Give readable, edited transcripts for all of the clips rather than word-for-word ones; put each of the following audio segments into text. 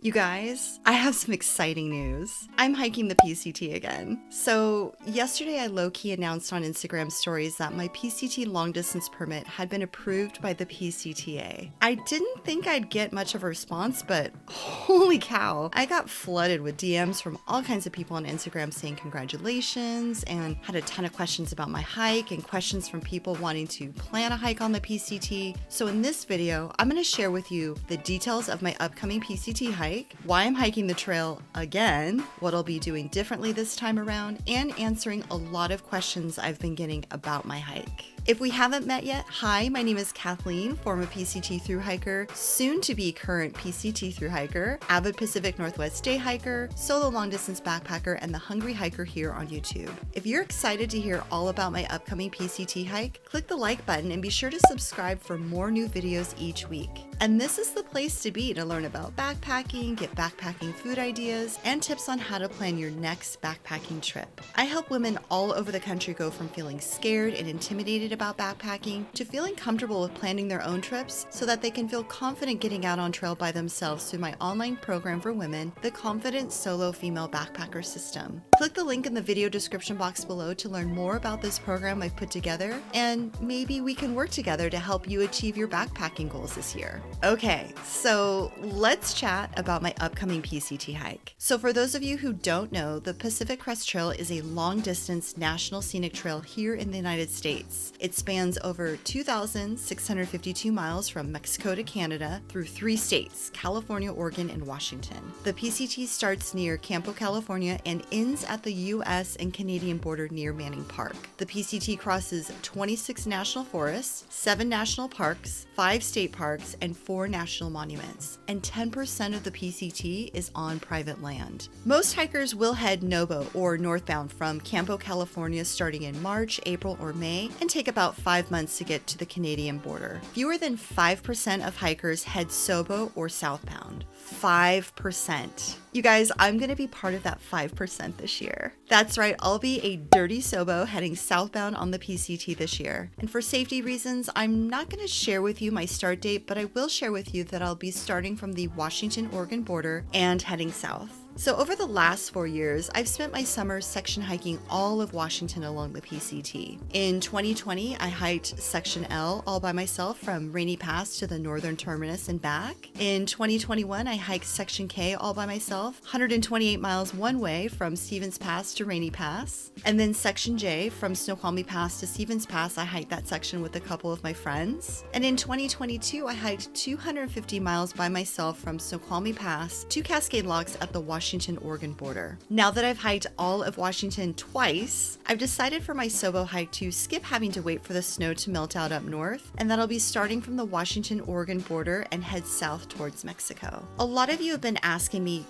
You guys, I have some exciting news. I'm hiking the PCT again. So yesterday I low-key announced on Instagram stories that my PCT long distance permit had been approved by the PCTA. I didn't think I'd get much of a response, but holy cow, I got flooded with DMs from all kinds of people on Instagram saying congratulations and had a ton of questions about my hike and questions from people wanting to plan a hike on the PCT. So in this video, I'm going to share with you the details of my upcoming PCT hike, why I'm hiking the trail again, what I'll be doing differently this time around, and answering a lot of questions I've been getting about my hike. If we haven't met yet, hi, my name is Kathleen, former PCT thru-hiker, soon to be current PCT thru-hiker, avid Pacific Northwest day hiker, solo long distance backpacker, and the hungry hiker here on YouTube. If you're excited to hear all about my upcoming PCT hike, click the like button and be sure to subscribe for more new videos each week. And this is the place to be to learn about backpacking, get backpacking food ideas, and tips on how to plan your next backpacking trip. I help women all over the country go from feeling scared and intimidated about backpacking to feeling comfortable with planning their own trips so that they can feel confident getting out on trail by themselves through my online program for women, the Confident Solo Female Backpacker System. Click the link in the video description box below to learn more about this program I've put together, and maybe we can work together to help you achieve your backpacking goals this year. Okay, so let's chat about my upcoming PCT hike. So for those of you who don't know, the Pacific Crest Trail is a long-distance national scenic trail here in the United States. It spans over 2,652 miles from Mexico to Canada through 3 states, California, Oregon, and Washington. The PCT starts near Campo, California and ends at the US and Canadian border near Manning Park. The PCT crosses 26 national forests, 7 national parks, 5 state parks, and 4 national monuments, and 10% of the PCT is on private land. Most hikers will head NoBo or northbound from Campo, California starting in March, April, or May, and take about 5 months to get to the Canadian border. Fewer than 5% of hikers head SoBo or southbound. 5%. You guys, I'm going to be part of that 5% this year. That's right, I'll be a dirty SoBo heading southbound on the PCT this year. And for safety reasons, I'm not going to share with you my start date, but I will share with you that I'll be starting from the Washington-Oregon border and heading south. So over the last 4 years, I've spent my summers section hiking all of Washington along the PCT. In 2020, I hiked Section L all by myself from Rainy Pass to the northern terminus and back. In 2021, I hiked Section K all by myself, 128 miles one way from Stevens Pass to Rainy Pass. And then Section J from Snoqualmie Pass to Stevens Pass, I hiked that section with a couple of my friends. And in 2022, I hiked 250 miles by myself from Snoqualmie Pass to Cascade Locks at the Washington-Oregon border. Now that I've hiked all of Washington twice, I've decided for my SoBo hike to skip having to wait for the snow to melt out up north, and that I'll be starting from the Washington-Oregon border and head south towards Mexico. A lot of you have been asking me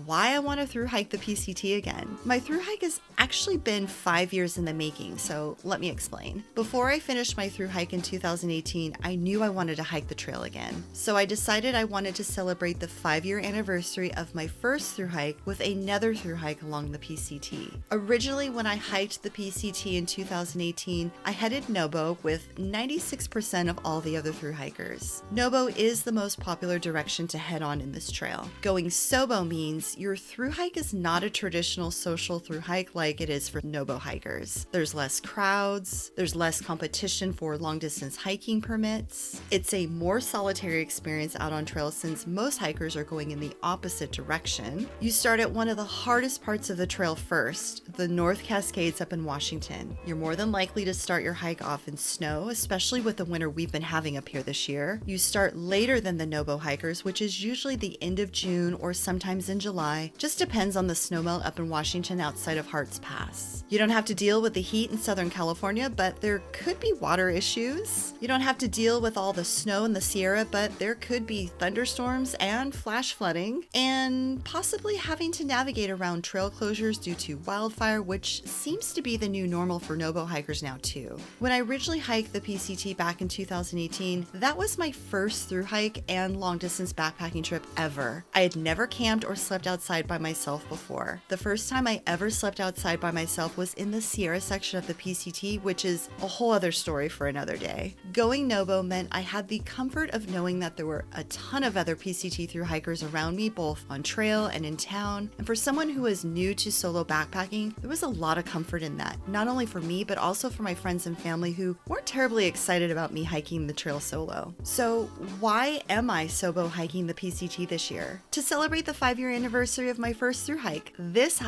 why I want to thru-hike the PCT again. My thru-hike has actually been 5 years in the making, so let me explain. Before I finished my thru-hike in 2018, I knew I wanted to hike the trail again. So I decided I wanted to celebrate the 5-year anniversary of my first thru-hike with another thru-hike along the PCT. Originally, when I hiked the PCT in 2018, I headed NoBo with 96% of all the other thru-hikers. NoBo is the most popular direction to head on in this trail. Going SoBo means your thru-hike is not a traditional social thru-hike like it is for NoBo hikers. There's less crowds, there's less competition for long-distance hiking permits. It's a more solitary experience out on trail since most hikers are going in the opposite direction. You start at one of the hardest parts of the trail first, the North Cascades up in Washington. You're more than likely to start your hike off in snow, especially with the winter we've been having up here this year. You start later than the NoBo hikers, which is usually the end of June or sometimes in July. Just depends on the snowmelt up in Washington outside of Harts Pass. You don't have to deal with the heat in Southern California, but there could be water issues. You don't have to deal with all the snow in the Sierra, but there could be thunderstorms and flash flooding, and possibly having to navigate around trail closures due to wildfire, which seems to be the new normal for NoBo hikers now too. When I originally hiked the PCT back in 2018, that was my first through hike and long distance backpacking trip ever. I had never camped or slept outside by myself before. The first time I ever slept outside by myself was in the Sierra section of the PCT, which is a whole other story for another day. Going NoBo meant I had the comfort of knowing that there were a ton of other PCT through hikers around me, both on trail and in town. And for someone who was new to solo backpacking, there was a lot of comfort in that, not only for me, but also for my friends and family who weren't terribly excited about me hiking the trail solo. So why am I SoBo hiking the PCT this year? To celebrate the 5-year anniversary of my first through hike. This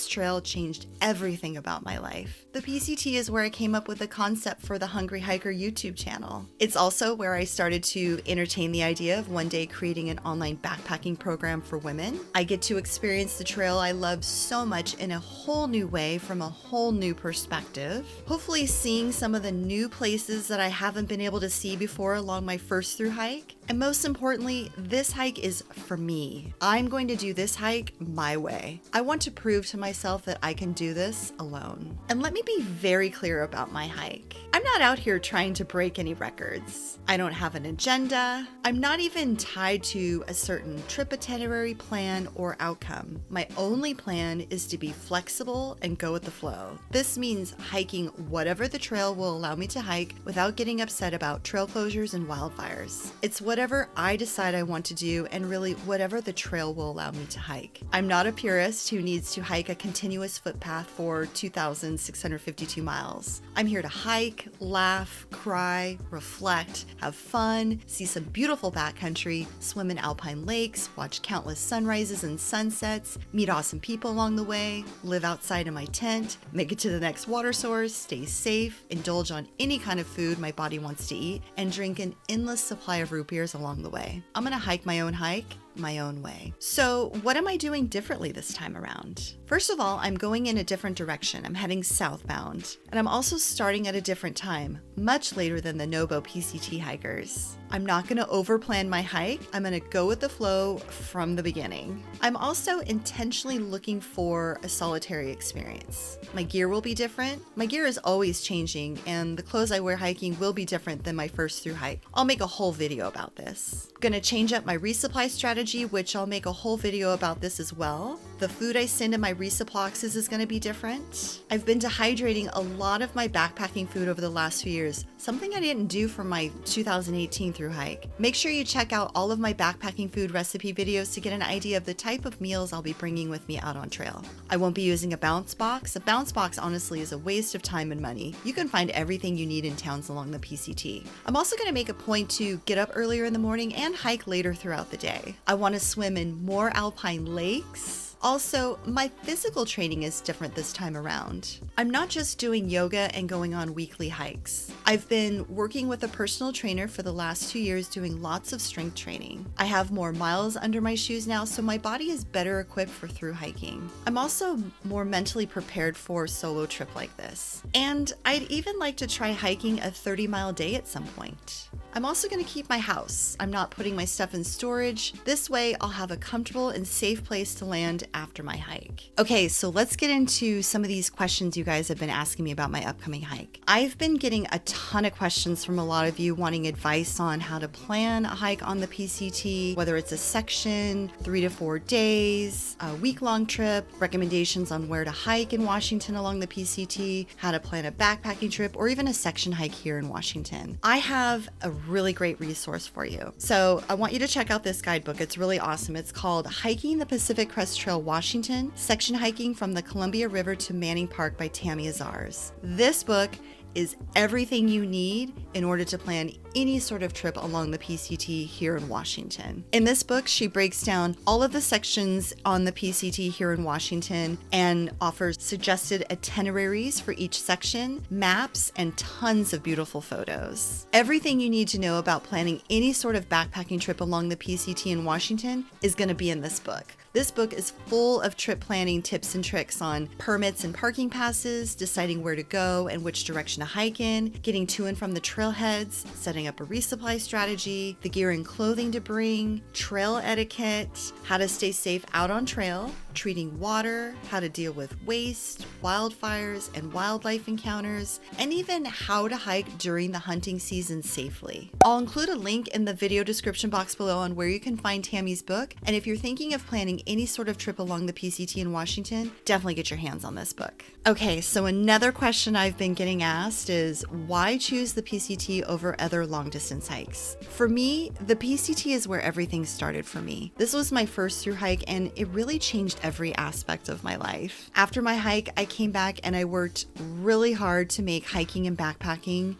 trail changed everything about my life. The PCT is where I came up with the concept for the Hungry Hiker YouTube channel. It's also where I started to entertain the idea of one day creating an online backpacking program for women. I get to experience the trail I love so much in a whole new way from a whole new perspective. Hopefully seeing some of the new places that I haven't been able to see before along my first through hike. And most importantly, this hike is for me. I'm going to do this hike my way. I want to prove to myself that I can do this alone. And let me be very clear about my hike. I'm not out here trying to break any records. I don't have an agenda. I'm not even tied to a certain trip itinerary, plan, or outcome. My only plan is to be flexible and go with the flow. This means hiking whatever the trail will allow me to hike without getting upset about trail closures and wildfires. It's whatever I decide I want to do and really whatever the trail will allow me to hike. I'm not a purist who needs to hike a continuous footpath for 2,652 miles. I'm here to hike, laugh, cry, reflect, have fun, see some beautiful backcountry, swim in alpine lakes, watch countless sunrises and sunsets, meet awesome people along the way, live outside in my tent, make it to the next water source, stay safe, indulge on any kind of food my body wants to eat, and drink an endless supply of root beers along the way. I'm gonna hike my own hike, my own way. So what am I doing differently this time around? First of all, I'm going in a different direction. I'm heading southbound, and I'm also starting at a different time, much later than the NoBo PCT hikers. I'm not going to overplan my hike. I'm going to go with the flow from the beginning. I'm also intentionally looking for a solitary experience. My gear will be different. My gear is always changing, and the clothes I wear hiking will be different than my first through hike. I'll make a whole video about this. I'm going to change up my resupply strategy, which I'll make a whole video about this as well. The food I send in my resupply boxes is going to be different. I've been dehydrating a lot of my backpacking food over the last few years, something I didn't do for my 2018 through hike. Make sure you check out all of my backpacking food recipe videos to get an idea of the type of meals I'll be bringing with me out on trail. I won't be using a bounce box. A bounce box honestly is a waste of time and money. You can find everything you need in towns along the PCT. I'm also going to make a point to get up earlier in the morning and hike later throughout the day. I want to swim in more alpine lakes. Also, my physical training is different this time around. I'm not just doing yoga and going on weekly hikes. I've been working with a personal trainer for the last 2 years doing lots of strength training. I have more miles under my shoes now, so my body is better equipped for through hiking. I'm also more mentally prepared for a solo trip like this. And I'd even like to try hiking a 30-mile day at some point. I'm also going to keep my house. I'm not putting my stuff in storage. This way, I'll have a comfortable and safe place to land after my hike. Okay, so let's get into some of these questions you guys have been asking me about my upcoming hike. I've been getting a ton of questions from a lot of you wanting advice on how to plan a hike on the PCT, whether it's a section, 3 to 4 days, a week-long trip, recommendations on where to hike in Washington along the PCT, how to plan a backpacking trip, or even a section hike here in Washington. I have a really great resource for you. So I want you to check out this guidebook. It's really awesome. It's called Hiking the Pacific Crest Trail, Washington, Section Hiking from the Columbia River to Manning Park by Tammy Azars. This book is everything you need in order to plan any sort of trip along the PCT here in Washington. In this book, she breaks down all of the sections on the PCT here in Washington and offers suggested itineraries for each section, maps, and tons of beautiful photos. Everything you need to know about planning any sort of backpacking trip along the PCT in Washington is going to be in this book. This book is full of trip planning tips and tricks on permits and parking passes, deciding where to go and which direction to hike in, getting to and from the trailheads, setting setting up a resupply strategy, the gear and clothing to bring, trail etiquette, how to stay safe out on trail, treating water, how to deal with waste, wildfires, and wildlife encounters, and even how to hike during the hunting season safely. I'll include a link in the video description box below on where you can find Tammy's book, and if you're thinking of planning any sort of trip along the PCT in Washington, definitely get your hands on this book. Okay, so another question I've been getting asked is why choose the PCT over other long distance hikes? For me, the PCT is where everything started for me. This was my first through hike and it really changed every aspect of my life. After my hike, I came back and I worked really hard to make hiking and backpacking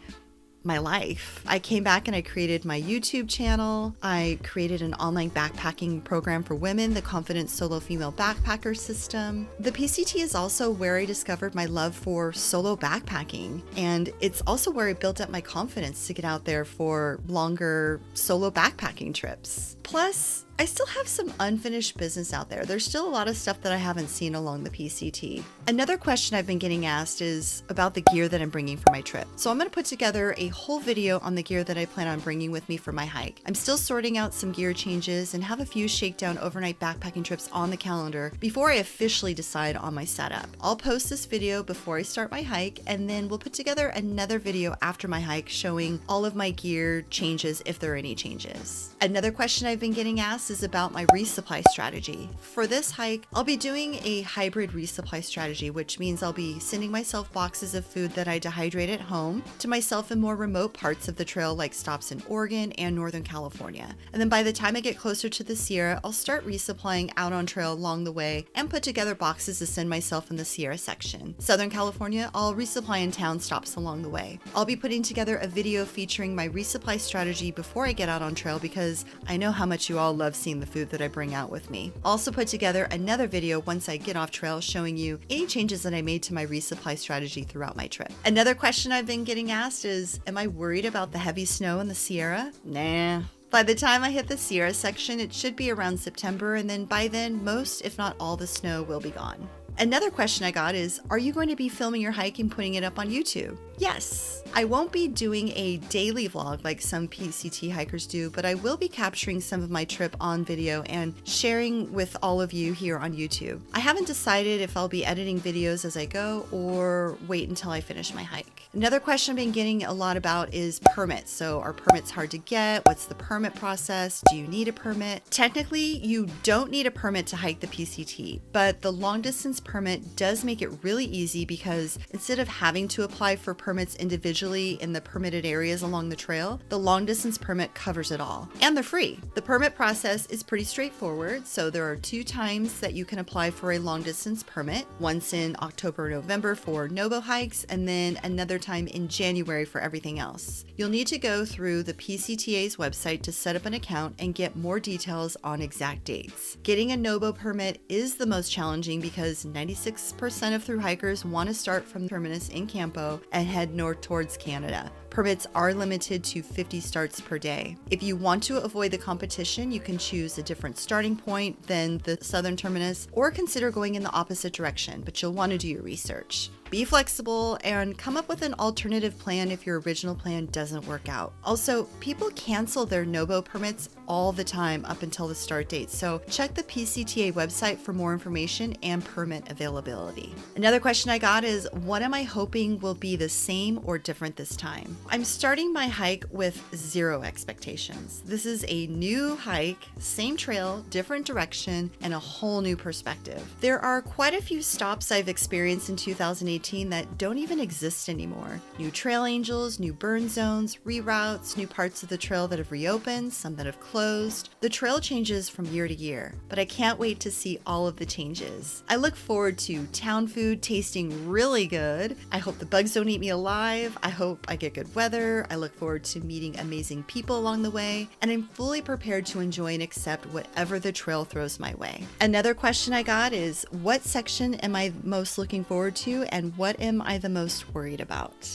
my life. I came back and I created my YouTube channel. I created an online backpacking program for women, the Confident Solo Female Backpacker System. The PCT is also where I discovered my love for solo backpacking, and it's also where I built up my confidence to get out there for longer solo backpacking trips. Plus, I still have some unfinished business out there. There's still a lot of stuff that I haven't seen along the PCT. Another question I've been getting asked is about the gear that I'm bringing for my trip. So I'm going to put together a whole video on the gear that I plan on bringing with me for my hike. I'm still sorting out some gear changes and have a few shakedown overnight backpacking trips on the calendar before I officially decide on my setup. I'll post this video before I start my hike, and then we'll put together another video after my hike showing all of my gear changes if there are any changes. Another question I've been getting asked is about my resupply strategy. For this hike, I'll be doing a hybrid resupply strategy, which means I'll be sending myself boxes of food that I dehydrate at home to myself in more remote parts of the trail, like stops in Oregon and Northern California. And then by the time I get closer to the Sierra, I'll start resupplying out on trail along the way and put together boxes to send myself in the Sierra section. Southern California, I'll resupply in town stops along the way. I'll be putting together a video featuring my resupply strategy before I get out on trail because I know how much you all love seeing the food that I bring out with me. I'll also put together another video once I get off trail showing you any changes that I made to my resupply strategy throughout my trip. Another question I've been getting asked is, am I worried about the heavy snow in the Sierra? Nah. By the time I hit the Sierra section, it should be around September, and then by then, most, if not all, the snow will be gone. Another question I got is, are you going to be filming your hike and putting it up on YouTube? Yes, I won't be doing a daily vlog like some PCT hikers do, but I will be capturing some of my trip on video and sharing with all of you here on YouTube. I haven't decided if I'll be editing videos as I go or wait until I finish my hike. Another question I've been getting a lot about is permits. So are permits hard to get? What's the permit process? Do you need a permit? Technically, you don't need a permit to hike the PCT, but the long distance permit does make it really easy because instead of having to apply for permits individually in the permitted areas along the trail, the long distance permit covers it all. And they're free. The permit process is pretty straightforward, so there are 2 times that you can apply for a long distance permit, once in October or November for SoBo hikes, and then another time in January for everything else. You'll need to go through the PCTA's website to set up an account and get more details on exact dates. Getting a SoBo permit is the most challenging because 96% of thru hikers want to start from terminus in Campo and head north towards Canada. Permits are limited to 50 starts per day. If you want to avoid the competition, you can choose a different starting point than the southern terminus or consider going in the opposite direction, but you'll want to do your research. Be flexible and come up with an alternative plan if your original plan doesn't work out. Also, people cancel their SoBo permits all the time up until the start date, so check the PCTA website for more information and permit availability. Another question I got is, what am I hoping will be the same or different this time? I'm starting my hike with 0 expectations. This is a new hike, same trail, different direction, and a whole new perspective. There are quite a few stops I've experienced in 2018 that don't even exist anymore. New trail angels, new burn zones, reroutes, new parts of the trail that have reopened, some that have closed. The trail changes from year to year, but I can't wait to see all of the changes. I look forward to town food tasting really good. I hope the bugs don't eat me alive. I hope I get good weather. I look forward to meeting amazing people along the way, and I'm fully prepared to enjoy and accept whatever the trail throws my way. Another question I got is, what section am I most looking forward to and what am I the most worried about?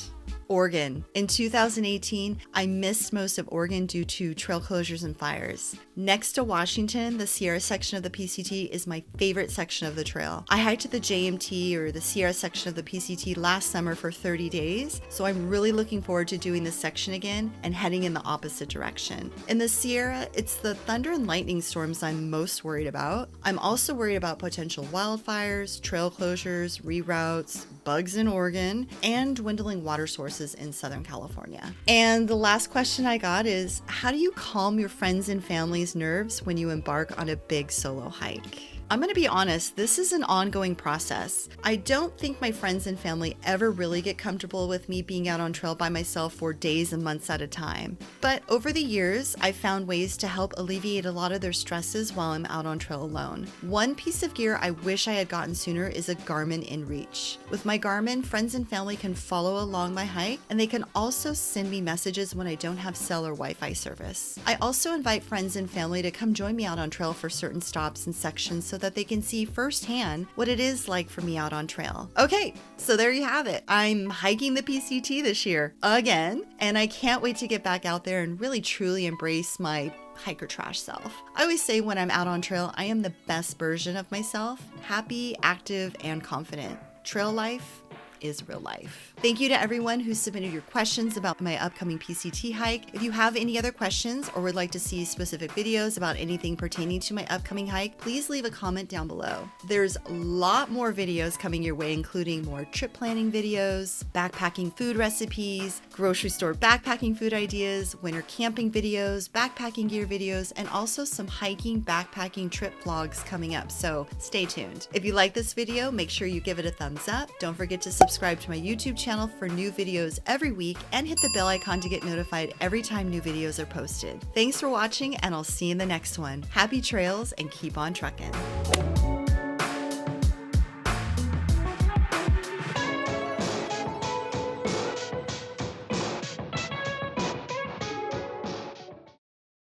Oregon. In 2018, I missed most of Oregon due to trail closures and fires. Next to Washington, the Sierra section of the PCT is my favorite section of the trail. I hiked the JMT or the Sierra section of the PCT last summer for 30 days, so I'm really looking forward to doing this section again and heading in the opposite direction. In the Sierra, it's the thunder and lightning storms I'm most worried about. I'm also worried about potential wildfires, trail closures, reroutes, bugs in Oregon, and dwindling water sources in Southern California. And the last question I got is, how do you calm your friends and family's nerves when you embark on a big solo hike? I'm gonna be honest, this is an ongoing process. I don't think my friends and family ever really get comfortable with me being out on trail by myself for days and months at a time. But over the years, I've found ways to help alleviate a lot of their stresses while I'm out on trail alone. One piece of gear I wish I had gotten sooner is a Garmin InReach. With my Garmin, friends and family can follow along my hike, and they can also send me messages when I don't have cell or Wi-Fi service. I also invite friends and family to come join me out on trail for certain stops and sections so that they can see firsthand what it is like for me out on trail. Okay, so there you have it. I'm hiking the PCT this year again, and I can't wait to get back out there and really truly embrace my hiker trash self. I always say when I'm out on trail, I am the best version of myself, happy, active, and confident. Trail life is real life. Thank you to everyone who submitted your questions about my upcoming PCT hike. If you have any other questions or would like to see specific videos about anything pertaining to my upcoming hike, please leave a comment down below. There's a lot more videos coming your way, including more trip planning videos, backpacking food recipes, grocery store backpacking food ideas, winter camping videos, backpacking gear videos, and also some hiking backpacking trip vlogs coming up, so stay tuned. If you like this video, make sure you give it a thumbs up. Don't forget to subscribe to my YouTube channel for new videos every week and hit the bell icon to get notified every time new videos are posted. Thanks for watching, and I'll see you in the next one. Happy trails and keep on trucking.